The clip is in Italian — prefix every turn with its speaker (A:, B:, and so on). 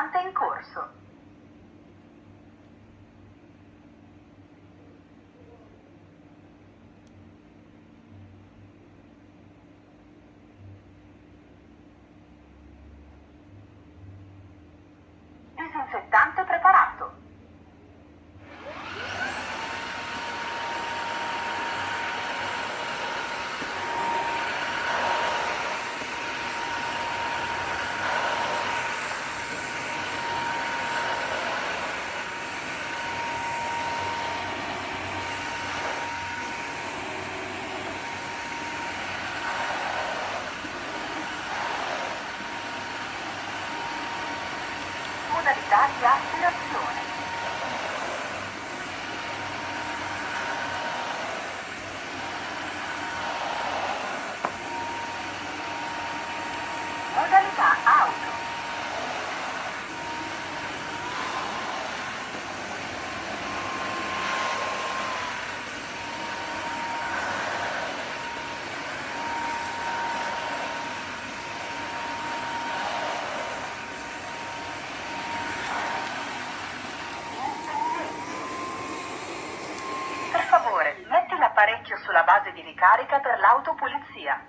A: disinfettante in corso. Disinfettante preparato. Modalità di aspirazione. Modalità auto. Per favore, metti l'apparecchio sulla base di ricarica per l'autopulizia.